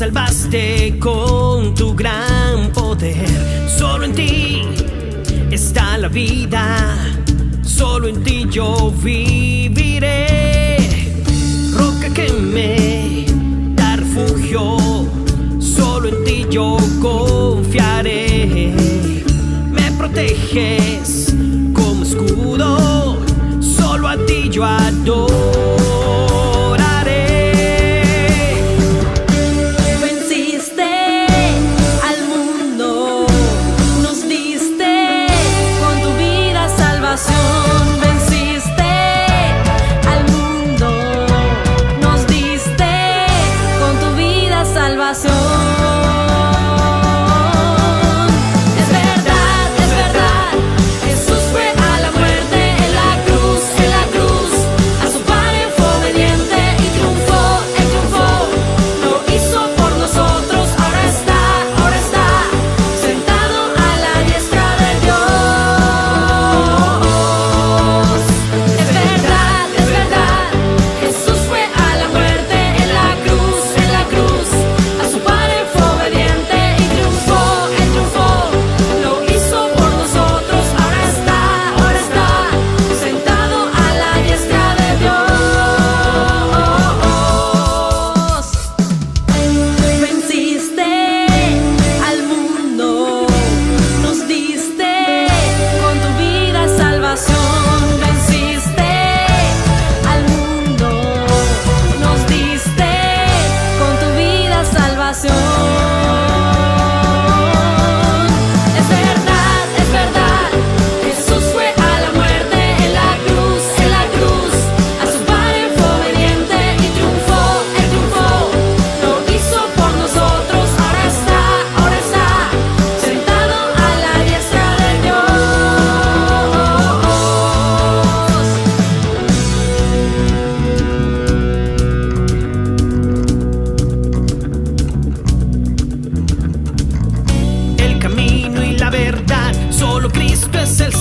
salvaste con tu gran poder. Solo en ti está la vida, solo en ti yo viviré. Roca que me da refugio, solo en ti yo confiaré. Me proteges como escudo, solo a ti yo adoro.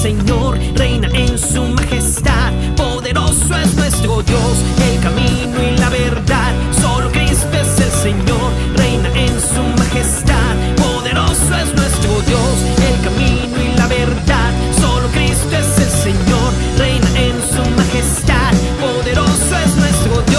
Señor, reina en su majestad, poderoso es nuestro Dios, el camino y la verdad. Solo Cristo es el Señor, reina en su majestad, poderoso es nuestro Dios, el camino y la verdad. Solo Cristo es el Señor, reina en su majestad, poderoso es nuestro Dios.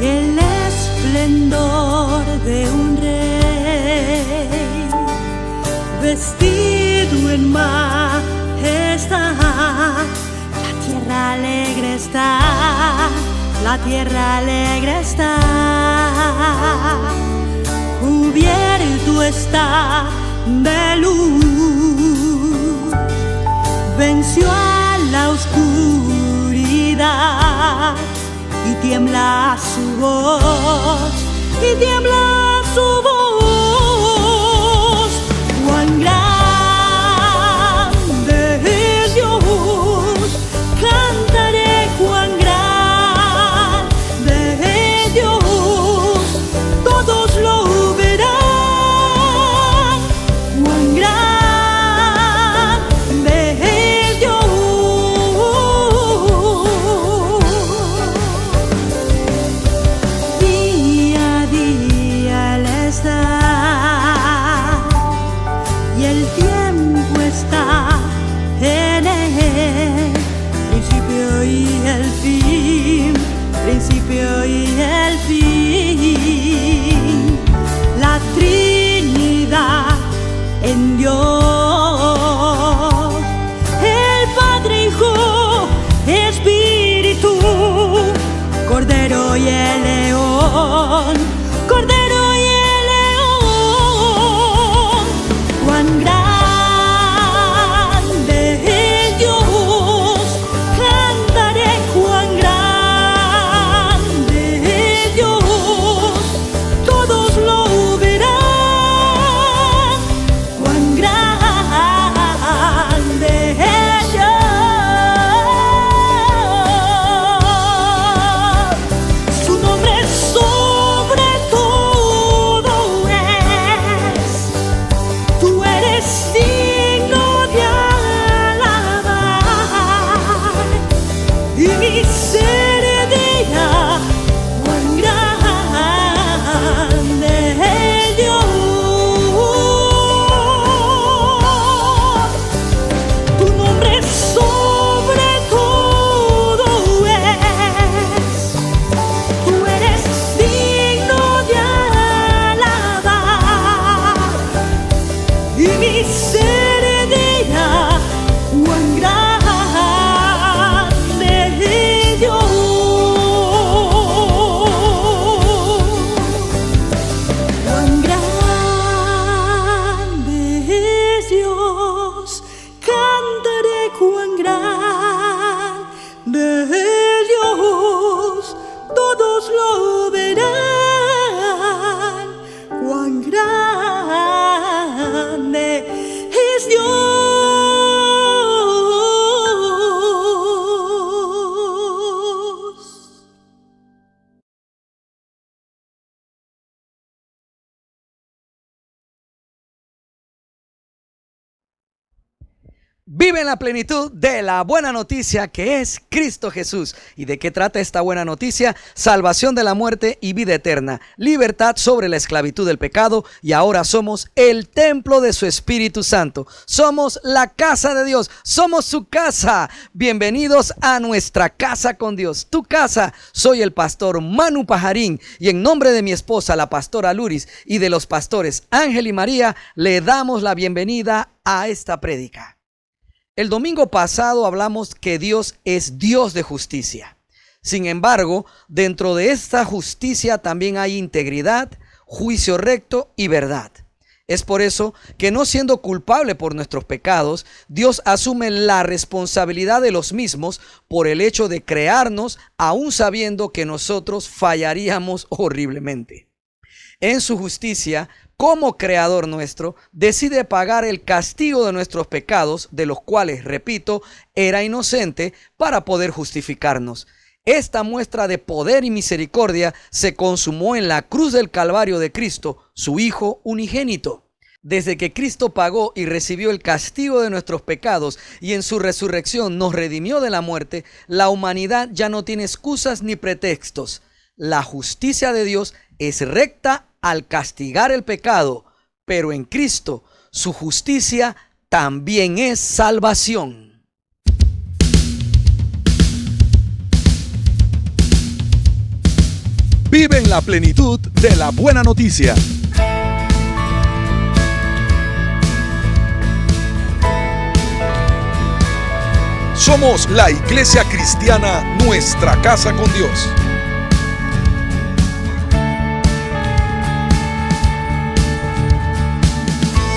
El esplendor de un rey, vestido en majestad. La tierra alegre está, la tierra alegre está. Cubierto está de luz, venció a la oscuridad. Y tiembla su voz, y tiembla su voz. Cuán grande es Dios, cantaré cuán grande es Dios. Todos lo verán, cuán grande es Dios. Vive en la plenitud de la buena noticia que es Cristo Jesús. ¿Y de qué trata esta buena noticia? Salvación de la muerte y vida eterna, libertad sobre la esclavitud del pecado, y ahora somos el templo de su Espíritu Santo. Somos la casa de Dios, somos su casa. Bienvenidos a nuestra casa con Dios, tu casa. Soy el pastor Manu Pajarín, y en nombre de mi esposa, la pastora Luris, y de los pastores Ángel y María, le damos la bienvenida a esta prédica. El domingo pasado hablamos que Dios es Dios de justicia. Sin embargo, dentro de esta justicia también hay integridad, juicio recto y verdad. Es por eso que, no siendo culpable por nuestros pecados, Dios asume la responsabilidad de los mismos por el hecho de crearnos, aún sabiendo que nosotros fallaríamos horriblemente. En su justicia, como creador nuestro, decide pagar el castigo de nuestros pecados, de los cuales, repito, era inocente, para poder justificarnos. Esta muestra de poder y misericordia se consumó en la cruz del Calvario de Cristo, su Hijo unigénito. Desde que Cristo pagó y recibió el castigo de nuestros pecados y en su resurrección nos redimió de la muerte, la humanidad ya no tiene excusas ni pretextos. La justicia de Dios es recta al castigar el pecado, pero en Cristo su justicia también es salvación. Vive en la plenitud de la buena noticia. Somos la Iglesia Cristiana Nuestra Casa con Dios.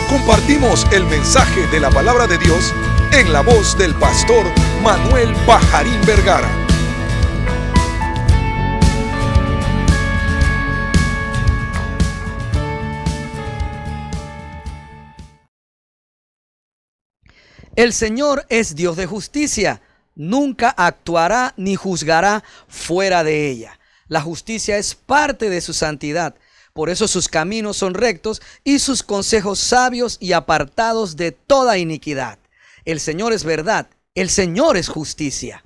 Compartimos el mensaje de la palabra de Dios en la voz del pastor Manuel Pajarín Vergara. El Señor es Dios de justicia. Nunca actuará ni juzgará fuera de ella. La justicia es parte de su santidad. Por eso sus caminos son rectos y sus consejos sabios y apartados de toda iniquidad. El Señor es verdad, el Señor es justicia.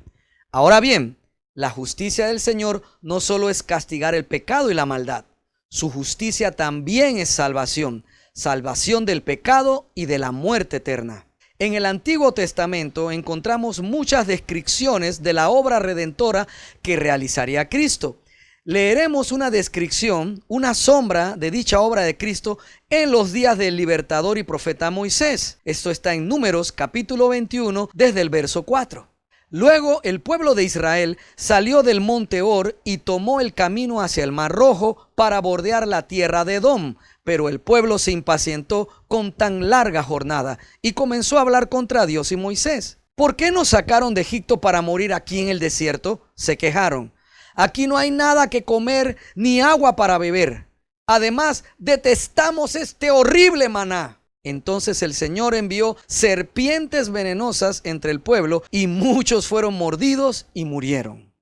Ahora bien, la justicia del Señor no solo es castigar el pecado y la maldad. Su justicia también es salvación, salvación del pecado y de la muerte eterna. En el Antiguo Testamento encontramos muchas descripciones de la obra redentora que realizaría Cristo. Leeremos una descripción, una sombra de dicha obra de Cristo en los días del libertador y profeta Moisés. Esto está en Números capítulo 21 desde el verso 4. Luego el pueblo de Israel salió del monte Hor y tomó el camino hacia el Mar Rojo para bordear la tierra de Edom. Pero el pueblo se impacientó con tan larga jornada y comenzó a hablar contra Dios y Moisés. ¿Por qué nos sacaron de Egipto para morir aquí en el desierto?, se quejaron. Aquí no hay nada que comer ni agua para beber. Además, detestamos este horrible maná. Entonces el Señor envió serpientes venenosas entre el pueblo y muchos fueron mordidos y murieron.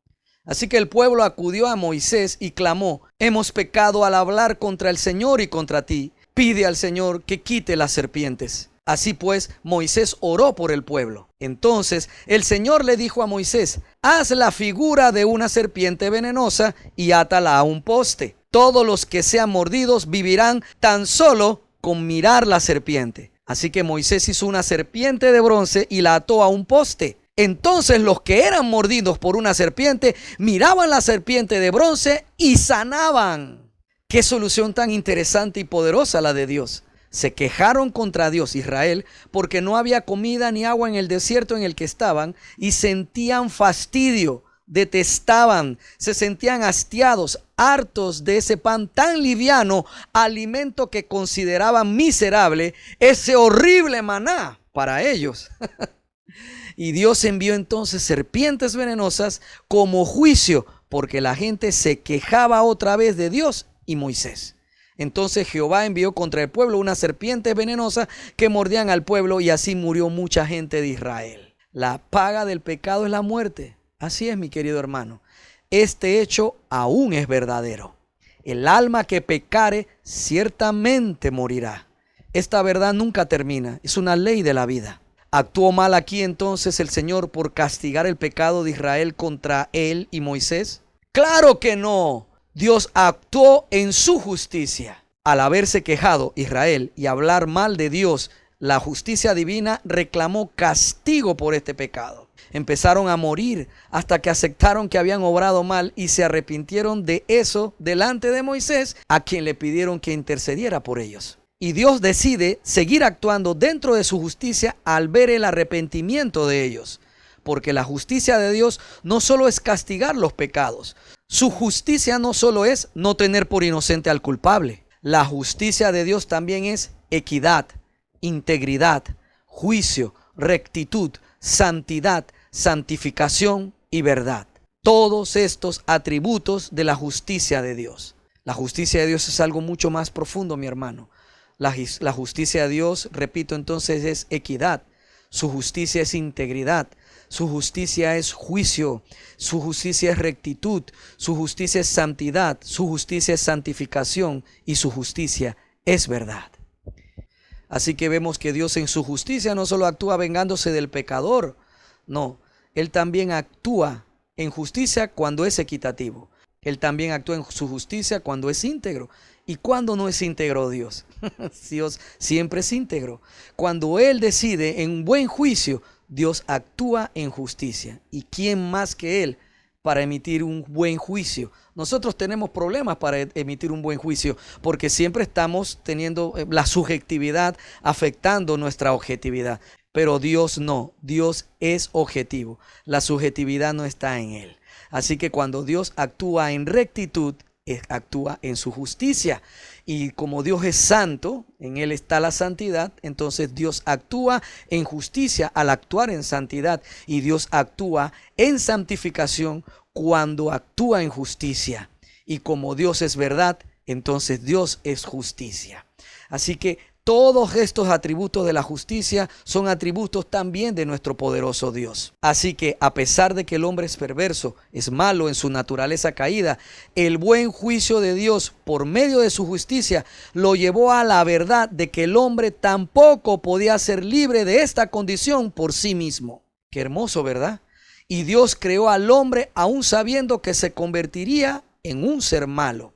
Así que el pueblo acudió a Moisés y clamó: hemos pecado al hablar contra el Señor y contra ti. Pide al Señor que quite las serpientes. Así pues, Moisés oró por el pueblo. Entonces el Señor le dijo a Moisés: haz la figura de una serpiente venenosa y átala a un poste. Todos los que sean mordidos vivirán tan solo con mirar la serpiente. Así que Moisés hizo una serpiente de bronce y la ató a un poste. Entonces los que eran mordidos por una serpiente miraban la serpiente de bronce y sanaban. Qué solución tan interesante y poderosa la de Dios. Se quejaron contra Dios Israel porque no había comida ni agua en el desierto en el que estaban y sentían fastidio, detestaban, se sentían hastiados, hartos de ese pan tan liviano, alimento que consideraban miserable, ese horrible maná para ellos. Y Dios envió entonces serpientes venenosas como juicio porque la gente se quejaba otra vez de Dios y Moisés. Entonces Jehová envió contra el pueblo una serpiente venenosa que mordían al pueblo y así murió mucha gente de Israel. La paga del pecado es la muerte. Así es, mi querido hermano. Este hecho aún es verdadero. El alma que pecare ciertamente morirá. Esta verdad nunca termina. Es una ley de la vida. ¿Actuó mal aquí entonces el Señor por castigar el pecado de Israel contra él y Moisés? ¡Claro que no! Dios actuó en su justicia. Al haberse quejado Israel y hablar mal de Dios, la justicia divina reclamó castigo por este pecado. Empezaron a morir hasta que aceptaron que habían obrado mal y se arrepintieron de eso delante de Moisés, a quien le pidieron que intercediera por ellos. Y Dios decide seguir actuando dentro de su justicia al ver el arrepentimiento de ellos. Porque la justicia de Dios no solo es castigar los pecados. Su justicia no solo es no tener por inocente al culpable. La justicia de Dios también es equidad, integridad, juicio, rectitud, santidad, santificación y verdad. Todos estos atributos de la justicia de Dios. La justicia de Dios es algo mucho más profundo, mi hermano. La justicia de Dios, repito entonces, es equidad. Su justicia es integridad. Su justicia es juicio. Su justicia es rectitud. Su justicia es santidad. Su justicia es santificación. Y su justicia es verdad. Así que vemos que Dios en su justicia no solo actúa vengándose del pecador. No, Él también actúa en justicia cuando es equitativo. Él también actúa en su justicia cuando es íntegro. ¿Y cuándo no es íntegro Dios? Dios siempre es íntegro. Cuando Él decide en buen juicio, Dios actúa en justicia. ¿Y quién más que Él para emitir un buen juicio? Nosotros tenemos problemas para emitir un buen juicio porque siempre estamos teniendo la subjetividad afectando nuestra objetividad. Pero Dios no, Dios es objetivo. La subjetividad no está en Él. Así que cuando Dios actúa en rectitud, actúa en su justicia. Y como Dios es santo, en Él está la santidad, entonces Dios actúa en justicia al actuar en santidad. Y Dios actúa en santificación cuando actúa en justicia. Y como Dios es verdad, entonces Dios es justicia. Así que todos estos atributos de la justicia son atributos también de nuestro poderoso Dios. Así que a pesar de que el hombre es perverso, es malo en su naturaleza caída, el buen juicio de Dios por medio de su justicia lo llevó a la verdad de que el hombre tampoco podía ser libre de esta condición por sí mismo. Qué hermoso, ¿verdad? Y Dios creó al hombre aún sabiendo que se convertiría en un ser malo.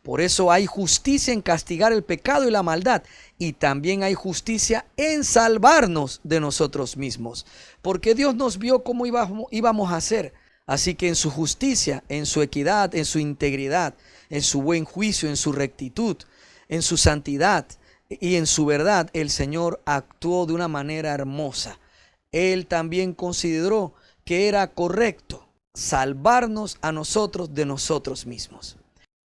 Por eso hay justicia en castigar el pecado y la maldad. Y también hay justicia en salvarnos de nosotros mismos. Porque Dios nos vio cómo íbamos a ser. Así que en su justicia, en su equidad, en su integridad, en su buen juicio, en su rectitud, en su santidad y en su verdad, el Señor actuó de una manera hermosa. Él también consideró que era correcto salvarnos a nosotros de nosotros mismos.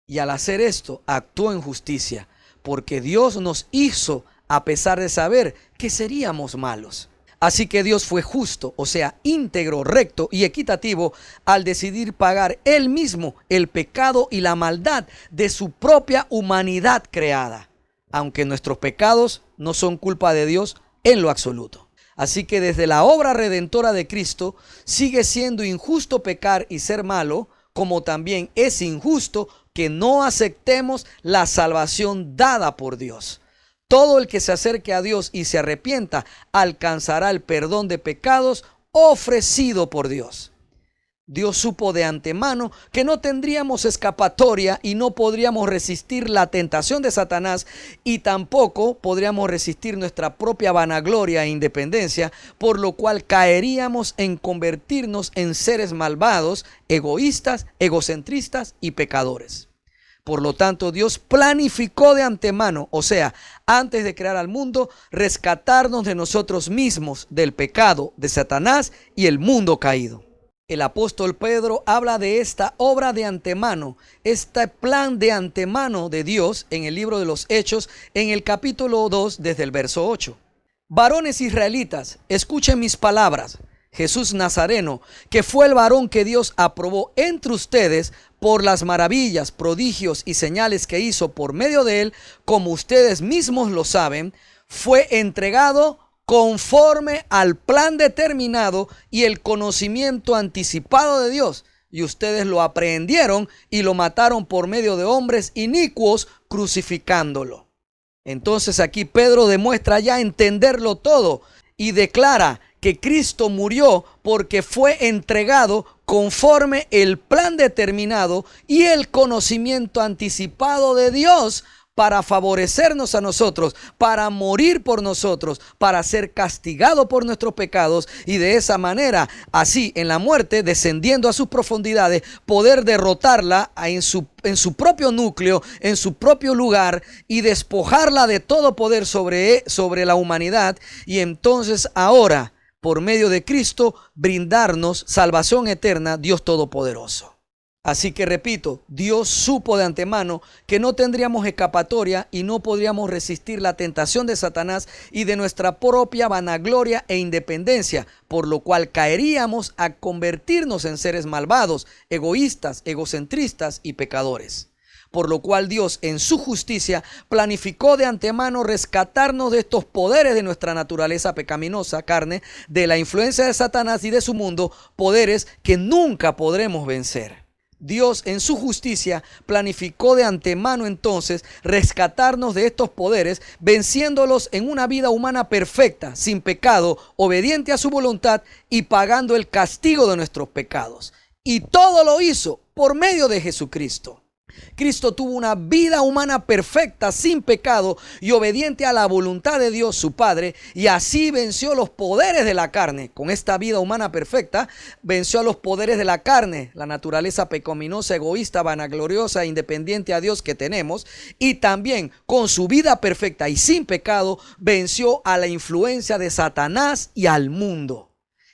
Y al hacer esto, actuó en justicia, porque Dios nos hizo a pesar de saber que seríamos malos. Así que Dios fue justo, o sea, íntegro, recto y equitativo al decidir pagar Él mismo el pecado y la maldad de su propia humanidad creada, aunque nuestros pecados no son culpa de Dios en lo absoluto. Así que desde la obra redentora de Cristo sigue siendo injusto pecar y ser malo, como también es injusto que no aceptemos la salvación dada por Dios. Todo el que se acerque a Dios y se arrepienta alcanzará el perdón de pecados ofrecido por Dios. Dios supo de antemano que no tendríamos escapatoria y no podríamos resistir la tentación de Satanás y tampoco podríamos resistir nuestra propia vanagloria e independencia, por lo cual caeríamos en convertirnos en seres malvados, egoístas, egocentristas y pecadores. Por lo tanto, Dios planificó de antemano, o sea, antes de crear al mundo, rescatarnos de nosotros mismos, del pecado, de Satanás y el mundo caído. El apóstol Pedro habla de esta obra de antemano, este plan de antemano de Dios en el libro de los Hechos, en el capítulo 2, desde el verso 8. Varones israelitas, escuchen mis palabras. Jesús Nazareno, que fue el varón que Dios aprobó entre ustedes por las maravillas, prodigios y señales que hizo por medio de él, como ustedes mismos lo saben, fue entregado conforme al plan determinado y el conocimiento anticipado de Dios. Y ustedes lo aprehendieron y lo mataron por medio de hombres inicuos, crucificándolo. Entonces aquí Pedro demuestra ya entenderlo todo. y declara que Cristo murió porque fue entregado conforme el plan determinado y el conocimiento anticipado de Dios para favorecernos a nosotros, para morir por nosotros, para ser castigado por nuestros pecados y de esa manera, así en la muerte, descendiendo a sus profundidades, poder derrotarla en su propio núcleo, en su propio lugar y despojarla de todo poder sobre la humanidad y entonces ahora, por medio de Cristo, brindarnos salvación eterna, Dios Todopoderoso. Así que repito, Dios supo de antemano que no tendríamos escapatoria y no podríamos resistir la tentación de Satanás y de nuestra propia vanagloria e independencia, por lo cual caeríamos a convertirnos en seres malvados, egoístas, egocentristas y pecadores. Por lo cual Dios en su justicia planificó de antemano rescatarnos de estos poderes de nuestra naturaleza pecaminosa, carne, de la influencia de Satanás y de su mundo, poderes que nunca podremos vencer. Dios en su justicia planificó de antemano entonces rescatarnos de estos poderes, venciéndolos en una vida humana perfecta, sin pecado, obediente a su voluntad y pagando el castigo de nuestros pecados. Y todo lo hizo por medio de Jesucristo. Cristo tuvo una vida humana perfecta, sin pecado y obediente a la voluntad de Dios su Padre, y así venció los poderes de la carne. Con esta vida humana perfecta venció a los poderes de la carne, la naturaleza pecaminosa, egoísta, vanagloriosa e independiente a Dios que tenemos, y también con su vida perfecta y sin pecado venció a la influencia de Satanás y al mundo.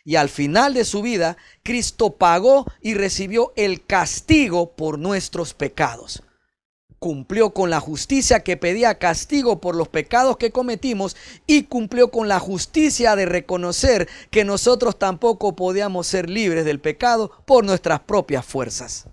Y al final de su vida, Cristo pagó y recibió el castigo por nuestros pecados. Cumplió con la justicia que pedía castigo por los pecados que cometimos y cumplió con la justicia de reconocer que nosotros tampoco podíamos ser libres del pecado por nuestras propias fuerzas.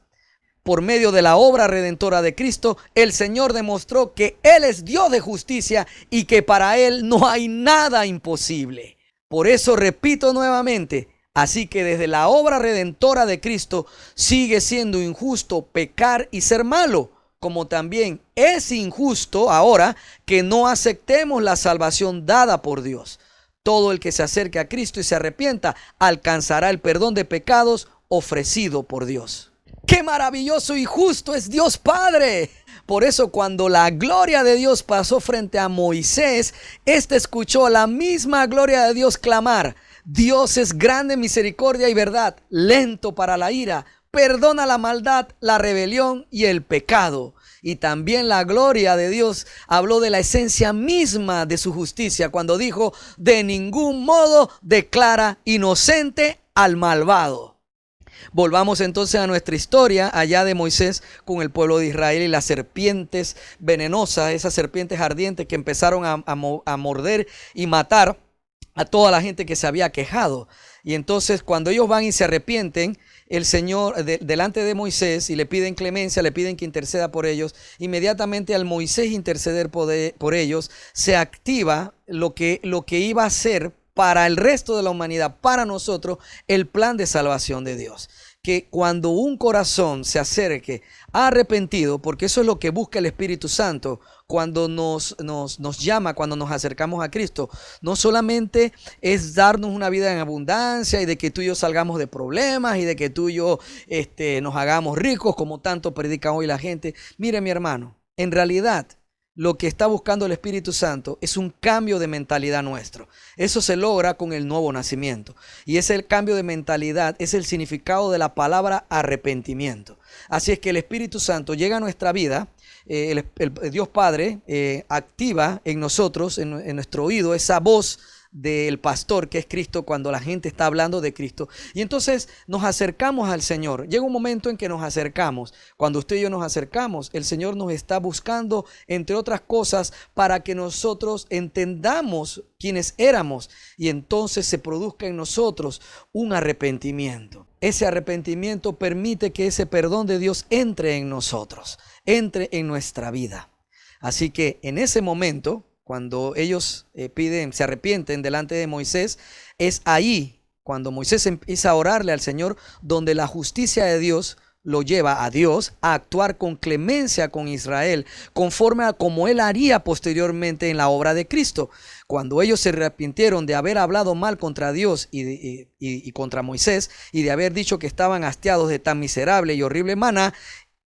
Por medio de la obra redentora de Cristo, el Señor demostró que Él es Dios de justicia y que para Él no hay nada imposible. Por eso repito nuevamente, así que desde la obra redentora de Cristo sigue siendo injusto pecar y ser malo, como también es injusto ahora que no aceptemos la salvación dada por Dios. Todo el que se acerque a Cristo y se arrepienta alcanzará el perdón de pecados ofrecido por Dios. ¡Qué maravilloso y justo es Dios Padre! Por eso cuando la gloria de Dios pasó frente a Moisés, éste escuchó la misma gloria de Dios clamar: Dios es grande en misericordia y verdad, lento para la ira, perdona la maldad, la rebelión y el pecado. Y también la gloria de Dios habló de la esencia misma de su justicia cuando dijo: de ningún modo declara inocente al malvado. Volvamos entonces a nuestra historia allá de Moisés con el pueblo de Israel y las serpientes venenosas, esas serpientes ardientes que empezaron a morder y matar a toda la gente que se había quejado. Y entonces cuando ellos van y se arrepienten, el Señor delante de Moisés y le piden clemencia, le piden que interceda por ellos, inmediatamente al Moisés interceder por ellos, se activa lo que iba a ser para el resto de la humanidad, para nosotros, el plan de salvación de Dios. Que cuando un corazón se acerque arrepentido, porque eso es lo que busca el Espíritu Santo cuando nos llama, cuando nos acercamos a Cristo, no solamente es darnos una vida en abundancia y de que tú y yo salgamos de problemas y de que tú y yo nos hagamos ricos como tanto predica hoy la gente. Mire, mi hermano, en realidad lo que está buscando el Espíritu Santo es un cambio de mentalidad nuestro. Eso se logra con el nuevo nacimiento. Y ese cambio de mentalidad es el significado de la palabra arrepentimiento. Así es que el Espíritu Santo llega a nuestra vida, el Dios Padre activa en nosotros, en nuestro oído, esa voz del pastor que es Cristo cuando la gente está hablando de Cristo. Y entonces nos acercamos al Señor. Llega un momento en que nos acercamos. Cuando usted y yo nos acercamos, el Señor nos está buscando, entre otras cosas, para que nosotros entendamos quiénes éramos y entonces se produzca en nosotros un arrepentimiento. Ese arrepentimiento permite que ese perdón de Dios entre en nosotros, entre en nuestra vida. Así que en ese momento, cuando ellos se arrepienten delante de Moisés, es ahí cuando Moisés empieza a orarle al Señor, donde la justicia de Dios lo lleva a Dios a actuar con clemencia con Israel, conforme a como él haría posteriormente en la obra de Cristo. Cuando ellos se arrepintieron de haber hablado mal contra Dios y contra Moisés, y de haber dicho que estaban hastiados de tan miserable y horrible maná,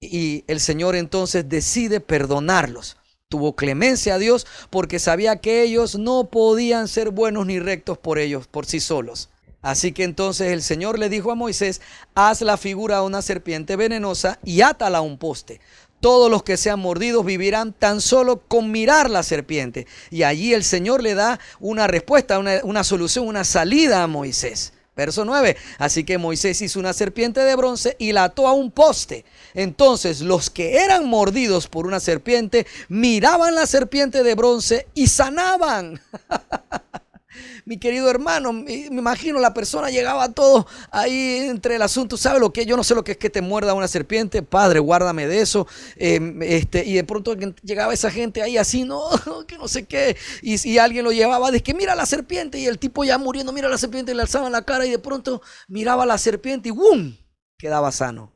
y el Señor entonces decide perdonarlos. Tuvo clemencia a Dios porque sabía que ellos no podían ser buenos ni rectos por ellos, por sí solos. Así que entonces el Señor le dijo a Moisés: haz la figura de una serpiente venenosa y átala a un poste. Todos los que sean mordidos vivirán tan solo con mirar la serpiente. Y allí el Señor le da una respuesta, una solución, una salida a Moisés. Verso 9. Así que Moisés hizo una serpiente de bronce y la ató a un poste. Entonces los que eran mordidos por una serpiente miraban la serpiente de bronce y sanaban. Mi querido hermano, me imagino la persona llegaba todo ahí entre el asunto. ¿Sabe lo que? Yo no sé lo que es que te muerda una serpiente. Padre, guárdame de eso. Y de pronto llegaba esa gente ahí así, no, que no sé qué. Y alguien lo llevaba, de que mira la serpiente. Y el tipo ya muriendo, mira la serpiente, y le alzaban la cara. Y de pronto miraba la serpiente y ¡bum! Quedaba sano.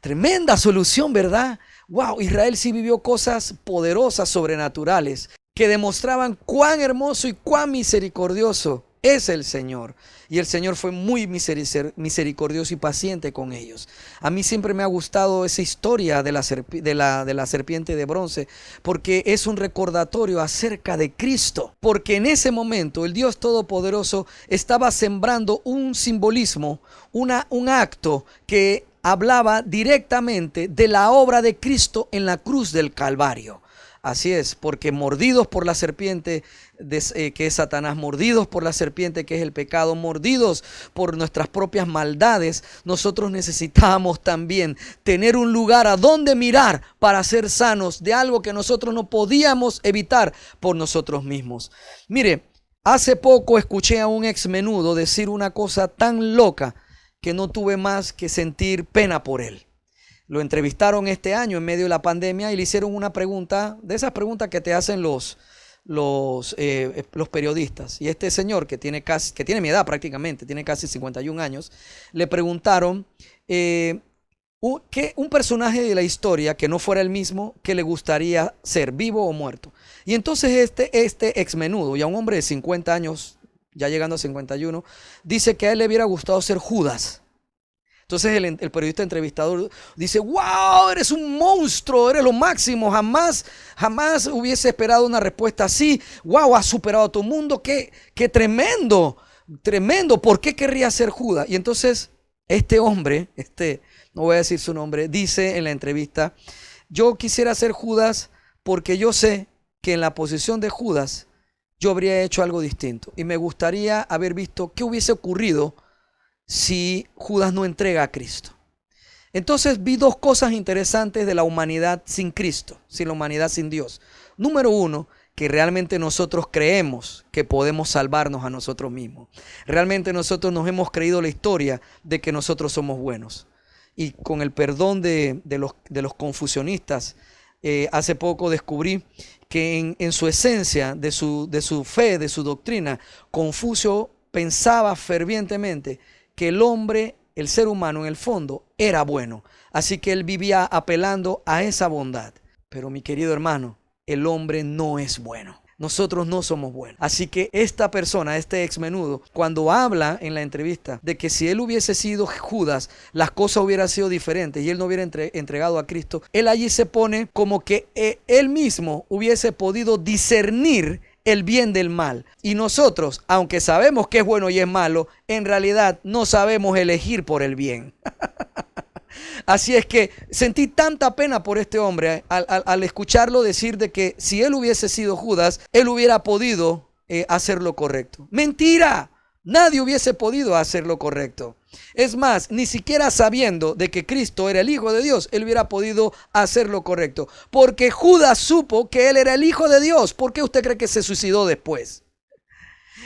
Tremenda solución, ¿verdad? Wow, Israel sí vivió cosas poderosas, sobrenaturales, que demostraban cuán hermoso y cuán misericordioso es el Señor. Y el Señor fue muy misericordioso y paciente con ellos. A mí siempre me ha gustado esa historia de la serpiente de bronce, porque es un recordatorio acerca de Cristo. Porque en ese momento el Dios Todopoderoso estaba sembrando un simbolismo, un acto que hablaba directamente de la obra de Cristo en la cruz del Calvario. Así es, porque mordidos por la serpiente que es Satanás, mordidos por la serpiente que es el pecado, mordidos por nuestras propias maldades, nosotros necesitamos también tener un lugar a donde mirar para ser sanos de algo que nosotros no podíamos evitar por nosotros mismos. Mire, hace poco escuché a un ex menudo decir una cosa tan loca que no tuve más que sentir pena por él. Lo entrevistaron este año en medio de la pandemia y le hicieron una pregunta, de esas preguntas que te hacen los periodistas. Y este señor que tiene mi edad prácticamente, tiene casi 51 años, le preguntaron un personaje de la historia que no fuera el mismo que le gustaría ser, vivo o muerto. Y entonces este ex menudo, ya un hombre de 50 años, ya llegando a 51, dice que a él le hubiera gustado ser Judas. Entonces el periodista entrevistador dice: wow, eres un monstruo, eres lo máximo, jamás hubiese esperado una respuesta así. Wow, has superado a tu mundo, qué tremendo, ¿por qué querría ser Judas? Y entonces este hombre, no voy a decir su nombre, dice en la entrevista: yo quisiera ser Judas porque yo sé que en la posición de Judas yo habría hecho algo distinto y me gustaría haber visto qué hubiese ocurrido si Judas no entrega a Cristo. Entonces vi dos cosas interesantes de la humanidad sin Cristo, sin la humanidad sin Dios. Número uno, que realmente nosotros creemos que podemos salvarnos a nosotros mismos. Realmente nosotros nos hemos creído la historia de que nosotros somos buenos. Y con el perdón de los confucionistas, hace poco descubrí que en su esencia, de su fe, de su doctrina, Confucio pensaba fervientemente que el hombre, el ser humano en el fondo, era bueno. Así que él vivía apelando a esa bondad. Pero mi querido hermano, el hombre no es bueno. Nosotros no somos buenos. Así que esta persona, este ex menudo, cuando habla en la entrevista de que si él hubiese sido Judas, las cosas hubieran sido diferentes y él no hubiera entregado a Cristo, él allí se pone como que él mismo hubiese podido discernir el bien del mal. Y nosotros, aunque sabemos que es bueno y es malo, en realidad no sabemos elegir por el bien. Así es que sentí tanta pena por este hombre al escucharlo decir de que si él hubiese sido Judas, él hubiera podido hacer lo correcto. ¡Mentira! Nadie hubiese podido hacer lo correcto. Es más, ni siquiera sabiendo de que Cristo era el Hijo de Dios, él hubiera podido hacer lo correcto. Porque Judas supo que él era el Hijo de Dios. ¿Por qué usted cree que se suicidó después?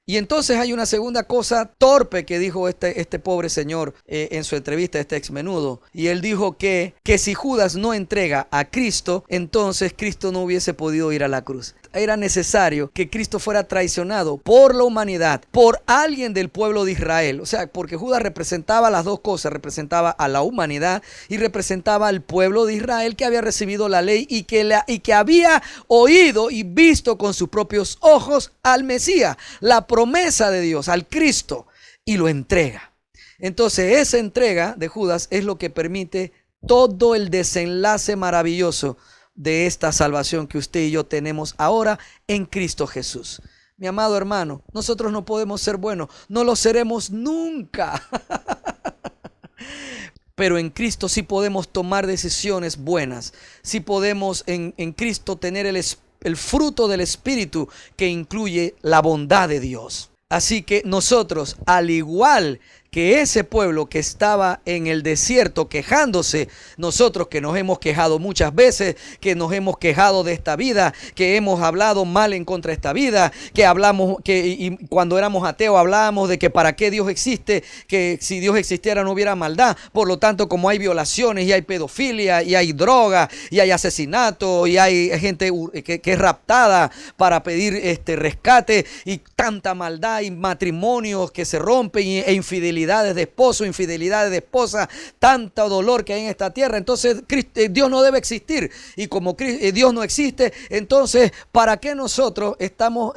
Y entonces hay una segunda cosa torpe que dijo este pobre señor en su entrevista, este ex menudo. Y él dijo que si Judas no entrega a Cristo, entonces Cristo no hubiese podido ir a la cruz. era necesario que Cristo fuera traicionado por la humanidad, por alguien del pueblo de Israel. O sea, porque Judas representaba las dos cosas, representaba a la humanidad y representaba al pueblo de Israel que había recibido la ley y que había oído y visto con sus propios ojos al Mesías, la promesa de Dios, al Cristo, y lo entrega. Entonces esa entrega de Judas es lo que permite todo el desenlace maravilloso de esta salvación que usted y yo tenemos ahora en Cristo Jesús. Mi amado hermano, nosotros no podemos ser buenos, no lo seremos nunca. Pero en Cristo sí podemos tomar decisiones buenas, sí podemos en Cristo tener el fruto del Espíritu que incluye la bondad de Dios. Así que nosotros, al igual que ese pueblo que estaba en el desierto quejándose, nosotros que nos hemos quejado muchas veces, que nos hemos quejado de esta vida, que hemos hablado mal en contra de esta vida, y cuando éramos ateos hablábamos de que para qué Dios existe, que si Dios existiera no hubiera maldad. Por lo tanto, como hay violaciones y hay pedofilia y hay droga y hay asesinato y hay gente que es raptada para pedir rescate y tanta maldad y matrimonios que se rompen e infidelidades de esposo, infidelidades de esposa, tanto dolor que hay en esta tierra. Entonces Dios no debe existir, y como Dios no existe, entonces ¿para qué nosotros estamos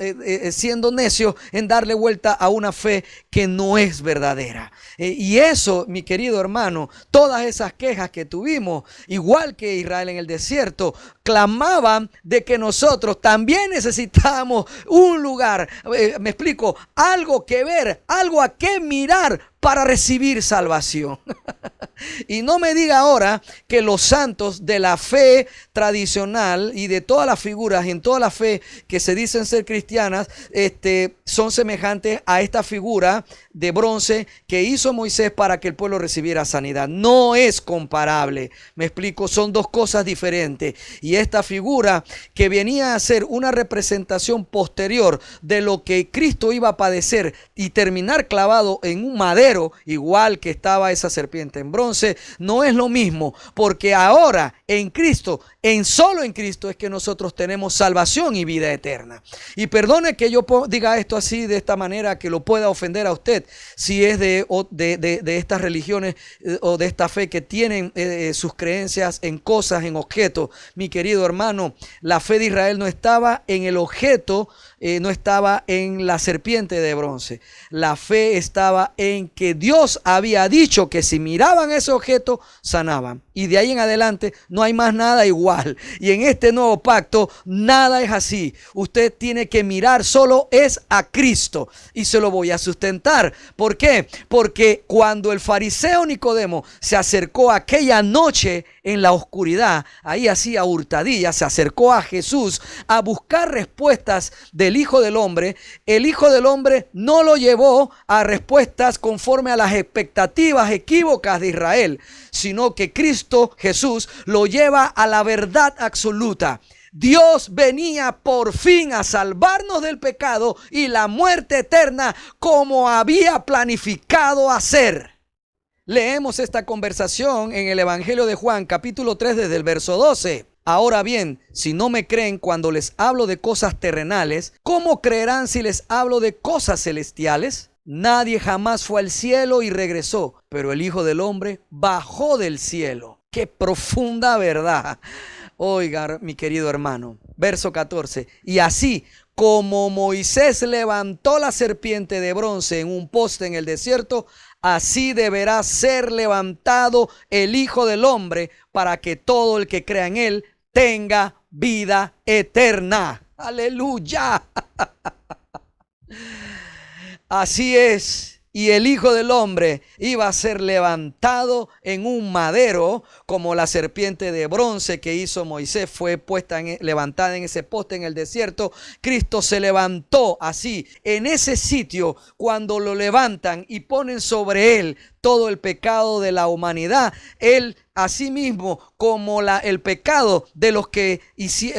siendo necios en darle vuelta a una fe que no es verdadera? Y eso, mi querido hermano, todas esas quejas que tuvimos, igual que Israel en el desierto, clamaban de que nosotros también necesitábamos un lugar, me explico, algo que ver, algo a qué mirar para recibir salvación. Y no me diga ahora que los santos de la fe tradicional y de todas las figuras en toda la fe que se dicen ser cristianas son semejantes a esta figura de bronce que hizo Moisés para que el pueblo recibiera sanidad. No es comparable, me explico, son dos cosas diferentes. Y esta figura que venía a ser una representación posterior de lo que Cristo iba a padecer y terminar clavado en un madero, igual que estaba esa serpiente en bronce, no es lo mismo, porque ahora en Cristo, solo en Cristo es que nosotros tenemos salvación y vida eterna. Y perdone que yo diga esto así, de esta manera, que lo pueda ofender a usted, si es de estas religiones o de esta fe que tienen sus creencias en cosas, en objetos. Mi querido hermano, la fe de Israel no estaba en el objeto, no estaba en la serpiente de bronce. La fe estaba en que Dios había dicho que si miraban ese objeto, sanaban. Y de ahí en adelante no hay más nada igual. Y en este nuevo pacto nada es así. Usted tiene que mirar solo es a Cristo. Y se lo voy a sustentar. ¿Por qué? Porque cuando el fariseo Nicodemo se acercó aquella noche en la oscuridad, ahí hacía hurtadillas, se acercó a Jesús a buscar respuestas del Hijo del Hombre. El Hijo del Hombre no lo llevó a respuestas conforme a las expectativas equívocas de Israel, sino que Cristo Jesús lo lleva a la verdad absoluta. Dios venía por fin a salvarnos del pecado y la muerte eterna como había planificado hacer. Leemos esta conversación en el Evangelio de Juan, capítulo 3, desde el verso 12. Ahora bien, si no me creen cuando les hablo de cosas terrenales, ¿cómo creerán si les hablo de cosas celestiales? Nadie jamás fue al cielo y regresó, pero el Hijo del Hombre bajó del cielo. ¡Qué profunda verdad! Oiga, mi querido hermano, verso 14. Y así como Moisés levantó la serpiente de bronce en un poste en el desierto, así deberá ser levantado el Hijo del Hombre para que todo el que crea en él tenga vida eterna. ¡Aleluya! Así es. Y el Hijo del Hombre iba a ser levantado en un madero, como la serpiente de bronce que hizo Moisés fue levantada en ese poste en el desierto. Cristo se levantó así, en ese sitio. Cuando lo levantan y ponen sobre él todo el pecado de la humanidad. Él, asimismo, como el pecado de los que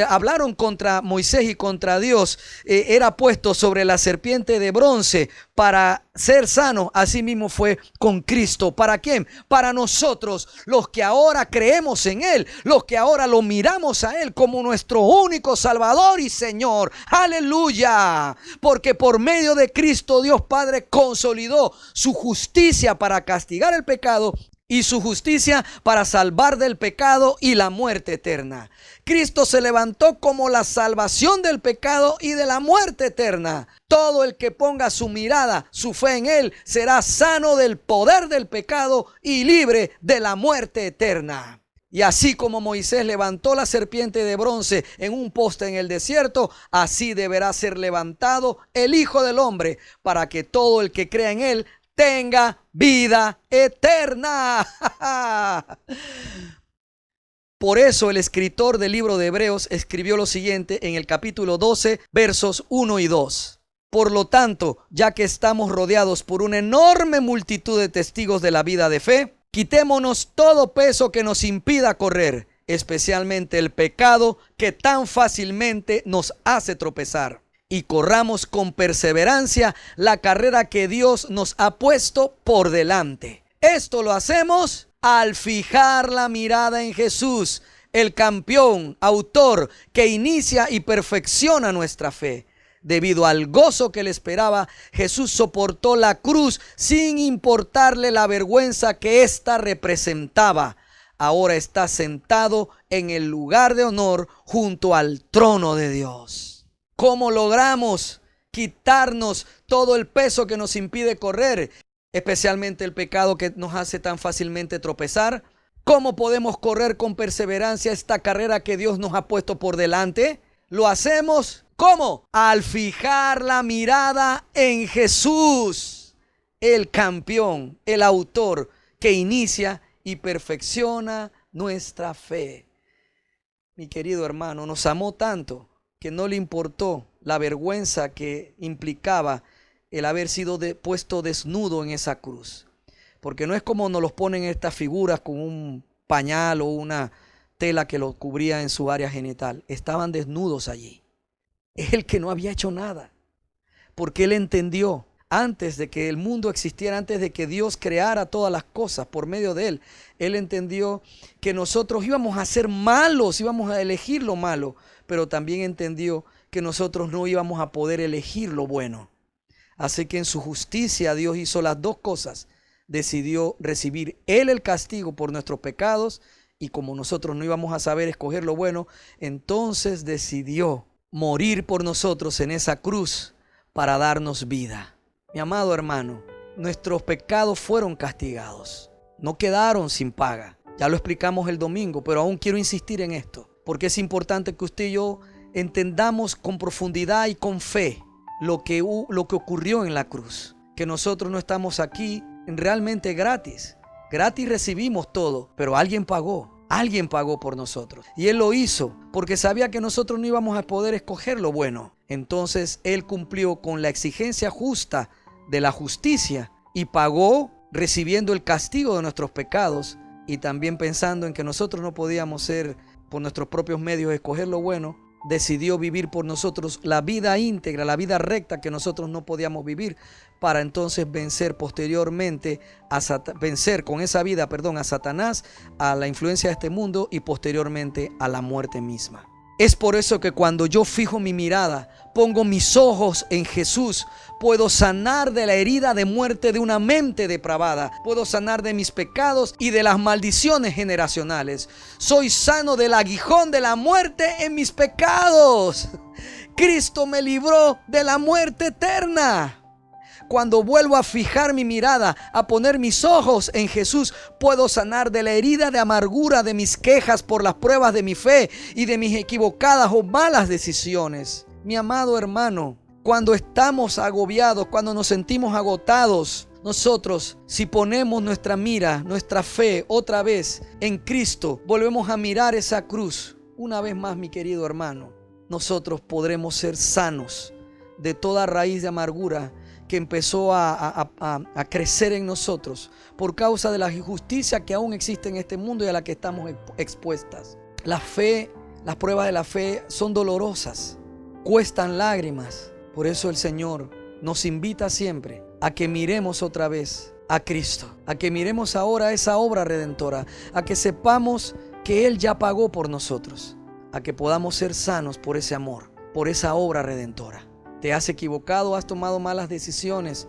hablaron contra Moisés y contra Dios, era puesto sobre la serpiente de bronce para ser sano, asimismo fue con Cristo. ¿Para quién? Para nosotros, los que ahora creemos en Él, los que ahora lo miramos a Él como nuestro único Salvador y Señor. ¡Aleluya! Porque por medio de Cristo, Dios Padre consolidó su justicia para castigar el pecado y su justicia para salvar del pecado y la muerte eterna. Cristo se levantó como la salvación del pecado y de la muerte eterna. Todo el que ponga su mirada, su fe en Él, será sano del poder del pecado y libre de la muerte eterna. Y así como Moisés levantó la serpiente de bronce en un poste en el desierto, así deberá ser levantado el Hijo del Hombre, para que todo el que crea en Él tenga vida eterna. Por eso el escritor del libro de Hebreos escribió lo siguiente en el capítulo 12, versos 1 y 2. Por lo tanto, ya que estamos rodeados por una enorme multitud de testigos de la vida de fe, quitémonos todo peso que nos impida correr, especialmente el pecado que tan fácilmente nos hace tropezar. Y corramos con perseverancia la carrera que Dios nos ha puesto por delante. Esto lo hacemos al fijar la mirada en Jesús, el campeón, autor que inicia y perfecciona nuestra fe. Debido al gozo que le esperaba, Jesús soportó la cruz sin importarle la vergüenza que ésta representaba. Ahora está sentado en el lugar de honor junto al trono de Dios. ¿Cómo logramos quitarnos todo el peso que nos impide correr, especialmente el pecado que nos hace tan fácilmente tropezar? ¿Cómo podemos correr con perseverancia esta carrera que Dios nos ha puesto por delante? Lo hacemos, ¿cómo? Al fijar la mirada en Jesús, el campeón, el autor que inicia y perfecciona nuestra fe. Mi querido hermano, nos amó tanto que no le importó la vergüenza que implicaba el haber sido puesto desnudo en esa cruz. Porque no es como nos los ponen estas figuras con un pañal o una tela que lo cubría en su área genital. Estaban desnudos allí. Él que no había hecho nada. Porque él entendió, antes de que el mundo existiera, antes de que Dios creara todas las cosas por medio de él, él entendió que nosotros íbamos a ser malos, íbamos a elegir lo malo, pero también entendió que nosotros no íbamos a poder elegir lo bueno. Así que en su justicia Dios hizo las dos cosas. Decidió recibir él el castigo por nuestros pecados, y como nosotros no íbamos a saber escoger lo bueno, entonces decidió morir por nosotros en esa cruz para darnos vida. Mi amado hermano, nuestros pecados fueron castigados, no quedaron sin paga. Ya lo explicamos el domingo, pero aún quiero insistir en esto, porque es importante que usted y yo entendamos con profundidad y con fe lo que ocurrió en la cruz. Que nosotros no estamos aquí realmente gratis. Gratis recibimos todo, pero alguien pagó por nosotros. Y Él lo hizo porque sabía que nosotros no íbamos a poder escoger lo bueno. Entonces Él cumplió con la exigencia justa de la justicia y pagó recibiendo el castigo de nuestros pecados, y también pensando en que nosotros no podíamos ser por nuestros propios medios escoger lo bueno. Decidió vivir por nosotros la vida íntegra, la vida recta que nosotros no podíamos vivir, para entonces vencer posteriormente, vencer con esa vida, a Satanás, a la influencia de este mundo y posteriormente a la muerte misma. Es por eso que cuando yo fijo mi mirada, pongo mis ojos en Jesús, puedo sanar de la herida de muerte de una mente depravada. Puedo sanar de mis pecados y de las maldiciones generacionales. Soy sano del aguijón de la muerte en mis pecados. Cristo me libró de la muerte eterna. Cuando vuelvo a fijar mi mirada, a poner mis ojos en Jesús, puedo sanar de la herida de amargura de mis quejas por las pruebas de mi fe y de mis equivocadas o malas decisiones. Mi amado hermano, cuando estamos agobiados, cuando nos sentimos agotados, nosotros, si ponemos nuestra mira, nuestra fe otra vez en Cristo, volvemos a mirar esa cruz. Una vez más, mi querido hermano, nosotros podremos ser sanos de toda raíz de amargura que empezó a crecer en nosotros por causa de la injusticia que aún existe en este mundo y a la que estamos expuestas. La fe, las pruebas de la fe son dolorosas, cuestan lágrimas. Por eso el Señor nos invita siempre a que miremos otra vez a Cristo, a que miremos ahora esa obra redentora, a que sepamos que Él ya pagó por nosotros, a que podamos ser sanos por ese amor, por esa obra redentora. ¿Te has equivocado? ¿Has tomado malas decisiones?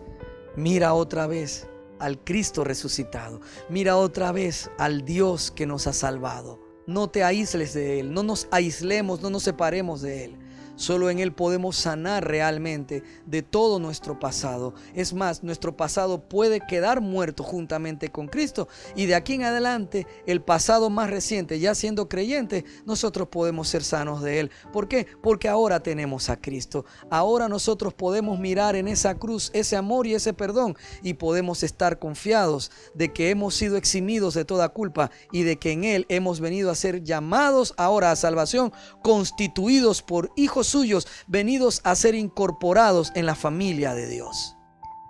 Mira otra vez al Cristo resucitado. Mira otra vez al Dios que nos ha salvado. No te aísles de Él, no nos aislemos, no nos separemos de Él. Solo en Él podemos sanar realmente de todo nuestro pasado. Es más, nuestro pasado puede quedar muerto juntamente con Cristo. Y de aquí en adelante, el pasado más reciente, ya siendo creyentes, nosotros podemos ser sanos de Él. ¿Por qué? Porque ahora tenemos a Cristo. Ahora nosotros podemos mirar en esa cruz ese amor y ese perdón. Y podemos estar confiados de que hemos sido eximidos de toda culpa y de que en Él hemos venido a ser llamados ahora a salvación, constituidos por hijos suyos, venidos a ser incorporados en la familia de Dios.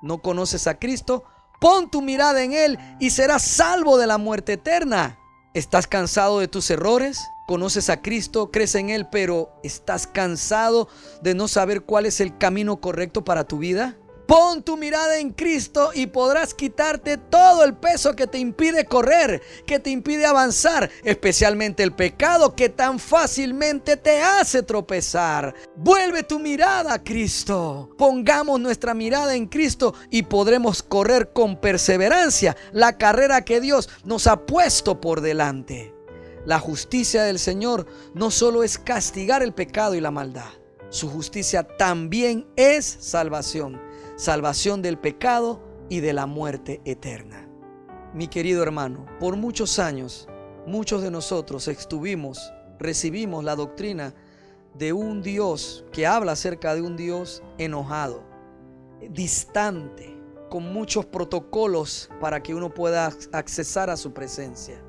¿No conoces a Cristo? Pon tu mirada en Él y serás salvo de la muerte eterna. ¿Estás cansado de tus errores? ¿Conoces a Cristo? ¿Crees en Él? Pero ¿estás cansado de no saber cuál es el camino correcto para tu vida? Pon tu mirada en Cristo y podrás quitarte todo el peso que te impide correr, que te impide avanzar, especialmente el pecado que tan fácilmente te hace tropezar. Vuelve tu mirada a Cristo. Pongamos nuestra mirada en Cristo y podremos correr con perseverancia la carrera que Dios nos ha puesto por delante. La justicia del Señor no solo es castigar el pecado y la maldad. Su justicia también es salvación. Salvación del pecado y de la muerte eterna. Mi querido hermano, por muchos años, muchos de nosotros recibimos la doctrina de un Dios que habla acerca de un Dios enojado, distante, con muchos protocolos para que uno pueda accesar a su presencia.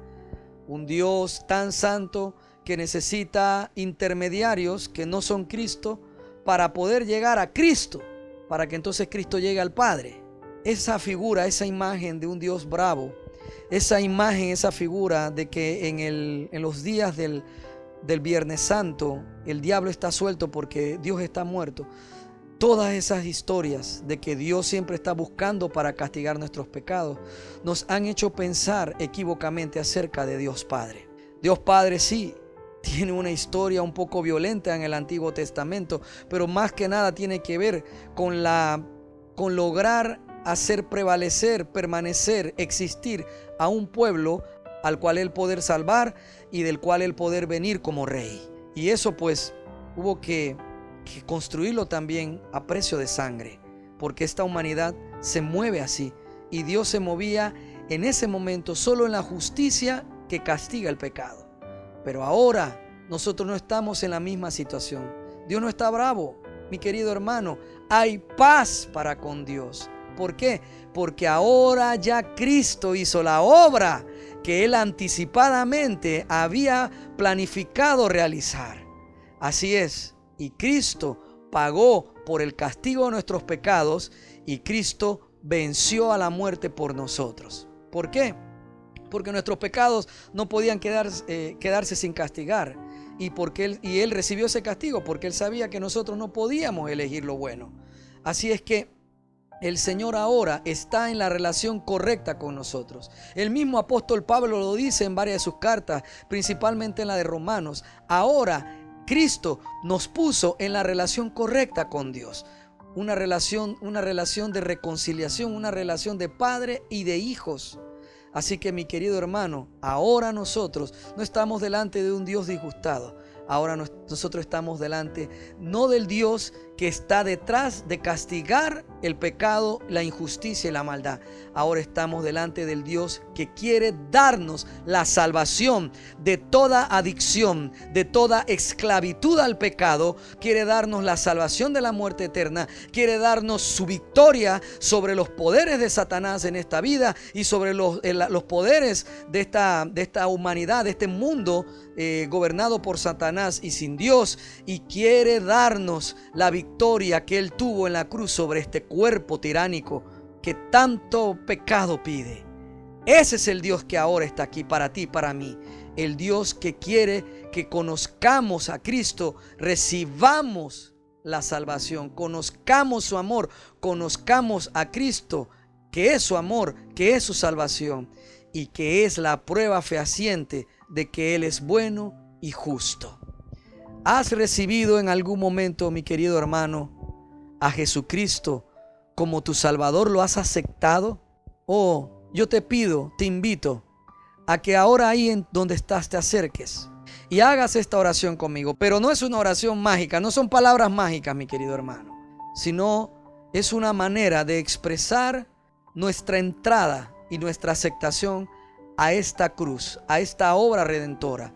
Un Dios tan santo que necesita intermediarios que no son Cristo para poder llegar a Cristo, para que entonces Cristo llegue al Padre. Esa figura, esa imagen de un Dios bravo, esa imagen, esa figura de que en los días del Viernes Santo el diablo está suelto porque Dios está muerto. Todas esas historias de que Dios siempre está buscando para castigar nuestros pecados nos han hecho pensar equívocamente acerca de Dios Padre. Dios Padre sí tiene una historia un poco violenta en el Antiguo Testamento, pero más que nada tiene que ver con lograr hacer prevalecer, permanecer, existir a un pueblo al cual Él poder salvar y del cual Él poder venir como rey. Y eso pues hubo que construirlo también a precio de sangre, porque esta humanidad se mueve así y Dios se movía en ese momento solo en la justicia que castiga el pecado. Pero ahora nosotros no estamos en la misma situación. Dios no está bravo, mi querido hermano. Hay paz para con Dios. ¿Por qué? Porque ahora ya Cristo hizo la obra que Él anticipadamente había planificado realizar. Así es, y Cristo pagó por el castigo de nuestros pecados y Cristo venció a la muerte por nosotros. ¿Por qué? Porque nuestros pecados no podían quedarse sin castigar. Y Él recibió ese castigo porque Él sabía que nosotros no podíamos elegir lo bueno. Así es que el Señor ahora está en la relación correcta con nosotros. El mismo apóstol Pablo lo dice en varias de sus cartas, principalmente en la de Romanos. Ahora Cristo nos puso en la relación correcta con Dios. Una relación de reconciliación, una relación de padre y de hijos. Así que mi querido hermano, ahora nosotros no estamos delante de un Dios disgustado. Ahora nosotros estamos delante no del Dios que está detrás de castigar el pecado, la injusticia y la maldad. Ahora estamos delante del Dios que quiere darnos la salvación de toda adicción, de toda esclavitud al pecado. Quiere darnos la salvación de la muerte eterna. Quiere darnos su victoria sobre los poderes de Satanás en esta vida y sobre los poderes de esta humanidad, de este mundo gobernado por Satanás y sin Dios. Y quiere darnos la victoria victoria que Él tuvo en la cruz sobre este cuerpo tiránico que tanto pecado pide. Ese es el Dios que ahora está aquí para ti y para mí. El Dios que quiere que conozcamos a Cristo, recibamos la salvación, conozcamos su amor, conozcamos a Cristo, que es su amor, que es su salvación y que es la prueba fehaciente de que Él es bueno y justo. ¿Has recibido en algún momento, mi querido hermano, a Jesucristo como tu Salvador? ¿Lo has aceptado? Yo te pido, te invito a que ahora ahí en donde estás te acerques y hagas esta oración conmigo. Pero no es una oración mágica, no son palabras mágicas, mi querido hermano, sino es una manera de expresar nuestra entrada y nuestra aceptación a esta cruz, a esta obra redentora,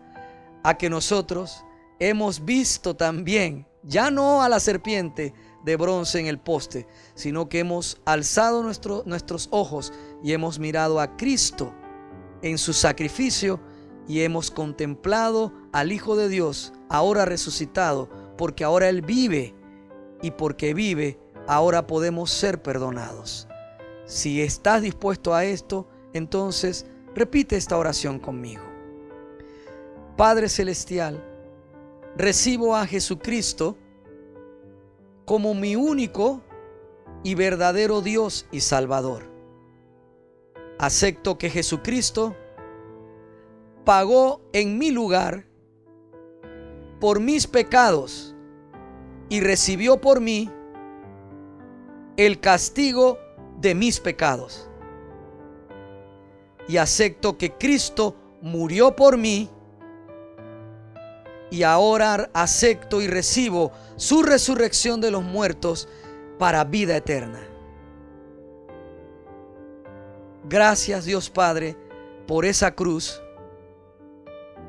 a que nosotros hemos visto también, ya no a la serpiente de bronce en el poste, sino que hemos alzado nuestros ojos y hemos mirado a Cristo en su sacrificio y hemos contemplado al Hijo de Dios ahora resucitado, porque ahora Él vive y porque vive ahora podemos ser perdonados. Si estás dispuesto a esto, entonces repite esta oración conmigo. Padre Celestial, recibo a Jesucristo como mi único y verdadero Dios y Salvador. Acepto que Jesucristo pagó en mi lugar por mis pecados y recibió por mí el castigo de mis pecados. Y acepto que Cristo murió por mí y ahora acepto y recibo su resurrección de los muertos para vida eterna. Gracias, Dios Padre, por esa cruz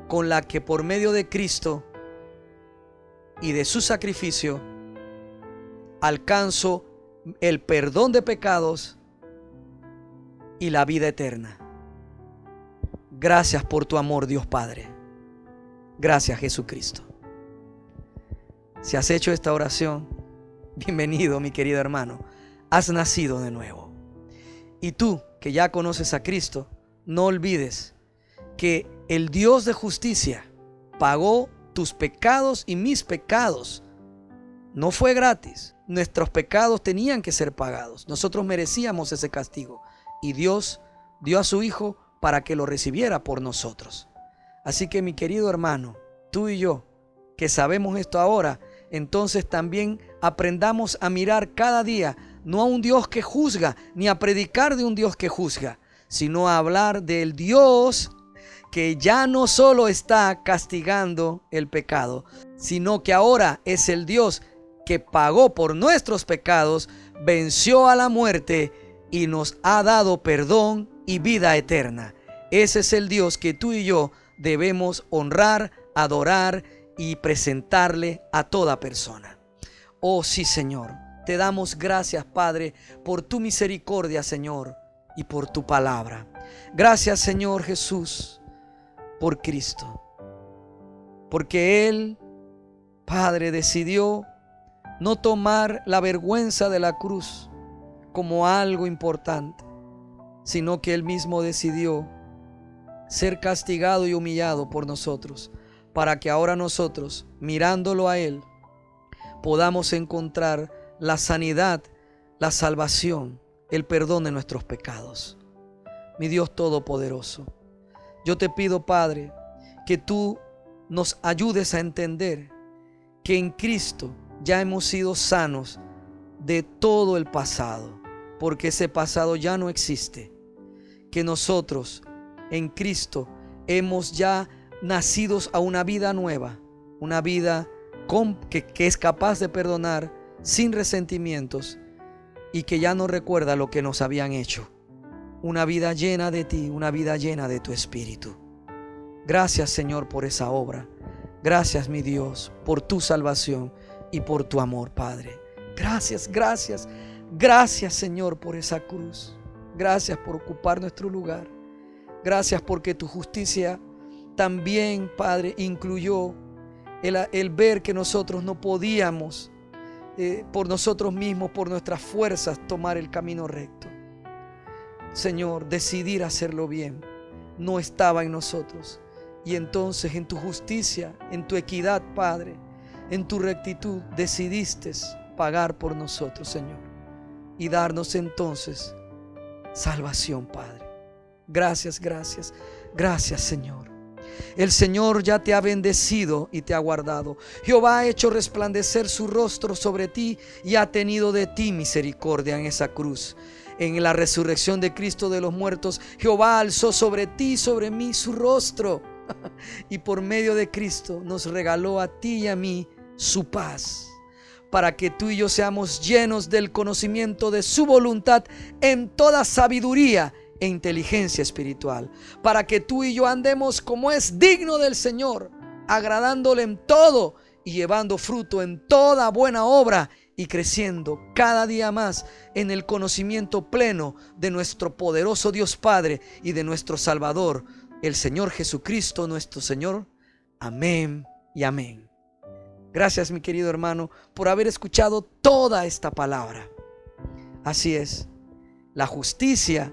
con la que por medio de Cristo y de su sacrificio alcanzo el perdón de pecados y la vida eterna. Gracias por tu amor, Dios Padre. Gracias, Jesucristo. Si has hecho esta oración, bienvenido, mi querido hermano. Has nacido de nuevo. Y tú, que ya conoces a Cristo, no olvides que el Dios de justicia pagó tus pecados y mis pecados. No fue gratis. Nuestros pecados tenían que ser pagados. Nosotros merecíamos ese castigo. Y Dios dio a su Hijo para que lo recibiera por nosotros. Así que, mi querido hermano, tú y yo, que sabemos esto ahora, entonces también aprendamos a mirar cada día no a un Dios que juzga, ni a predicar de un Dios que juzga, sino a hablar del Dios que ya no solo está castigando el pecado, sino que ahora es el Dios que pagó por nuestros pecados, venció a la muerte y nos ha dado perdón y vida eterna. Ese es el Dios que tú y yo debemos honrar, adorar y presentarle a toda persona. Oh sí, Señor, te damos gracias, Padre, por tu misericordia, Señor, y por tu palabra. Gracias, Señor Jesús, por Cristo, porque Él, Padre, decidió no tomar la vergüenza de la cruz como algo importante, sino que Él mismo decidió ser castigado y humillado por nosotros, para que ahora nosotros, mirándolo a Él, podamos encontrar la sanidad, la salvación, el perdón de nuestros pecados. Mi Dios Todopoderoso, yo te pido, Padre, que tú nos ayudes a entender que en Cristo ya hemos sido sanos de todo el pasado, porque ese pasado ya no existe. Que nosotros en Cristo hemos ya nacidos a una vida nueva, una vida que es capaz de perdonar sin resentimientos y que ya no recuerda lo que nos habían hecho. Una vida llena de ti, una vida llena de tu Espíritu. Gracias, Señor, por esa obra. Gracias, mi Dios, por tu salvación y por tu amor, Padre. Gracias, gracias, gracias, Señor, por esa cruz. Gracias por ocupar nuestro lugar. Gracias porque tu justicia también, Padre, incluyó el ver que nosotros no podíamos por nosotros mismos, por nuestras fuerzas, tomar el camino recto. Señor, decidir hacerlo bien no estaba en nosotros. Y entonces en tu justicia, en tu equidad, Padre, en tu rectitud, decidiste pagar por nosotros, Señor, y darnos entonces salvación, Padre. Gracias, gracias, gracias, Señor. El Señor ya te ha bendecido y te ha guardado. Jehová ha hecho resplandecer su rostro sobre ti y ha tenido de ti misericordia en esa cruz. En la resurrección de Cristo de los muertos, Jehová alzó sobre ti y sobre mí su rostro. Y por medio de Cristo nos regaló a ti y a mí su paz, para que tú y yo seamos llenos del conocimiento de su voluntad en toda sabiduría e inteligencia espiritual, para que tú y yo andemos como es digno del Señor, agradándole en todo y llevando fruto en toda buena obra y creciendo cada día más en el conocimiento pleno de nuestro poderoso Dios Padre y de nuestro Salvador, el Señor Jesucristo nuestro Señor. Amén y amén. Gracias, mi querido hermano, por haber escuchado toda esta palabra. Así es, la justicia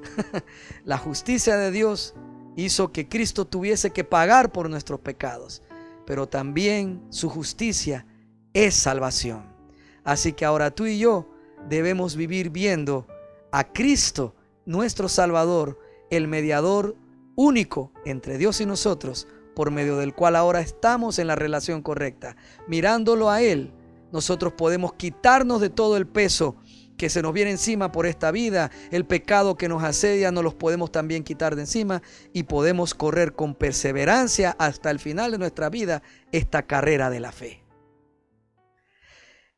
de Dios hizo que Cristo tuviese que pagar por nuestros pecados, pero también su justicia es salvación. Así que ahora tú y yo debemos vivir viendo a Cristo, nuestro Salvador, el mediador único entre Dios y nosotros, por medio del cual ahora estamos en la relación correcta. Mirándolo a Él, nosotros podemos quitarnos de todo el peso que se nos viene encima por esta vida, el pecado que nos asedia, nos los podemos también quitar de encima y podemos correr con perseverancia hasta el final de nuestra vida esta carrera de la fe.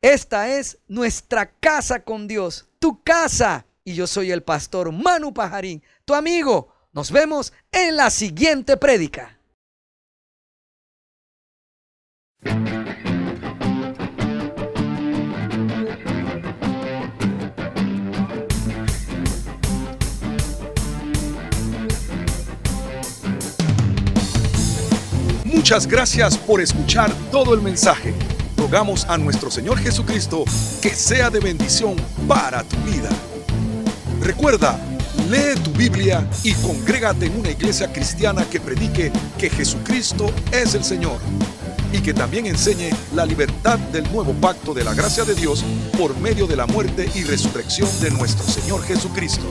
Esta es nuestra casa con Dios, tu casa. Y yo soy el pastor Manu Pajarín, tu amigo. Nos vemos en la siguiente prédica. Muchas gracias por escuchar todo el mensaje. Rogamos a nuestro Señor Jesucristo que sea de bendición para tu vida. Recuerda, lee tu Biblia y congrégate en una iglesia cristiana que predique que Jesucristo es el Señor y que también enseñe la libertad del nuevo pacto de la gracia de Dios por medio de la muerte y resurrección de nuestro Señor Jesucristo.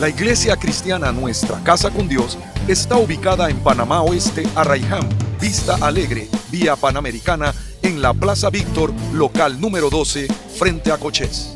La iglesia cristiana Nuestra Casa con Dios está ubicada en Panamá Oeste, Arraiján, Vista Alegre, vía Panamericana, en la Plaza Víctor, local número 12, frente a Cochés.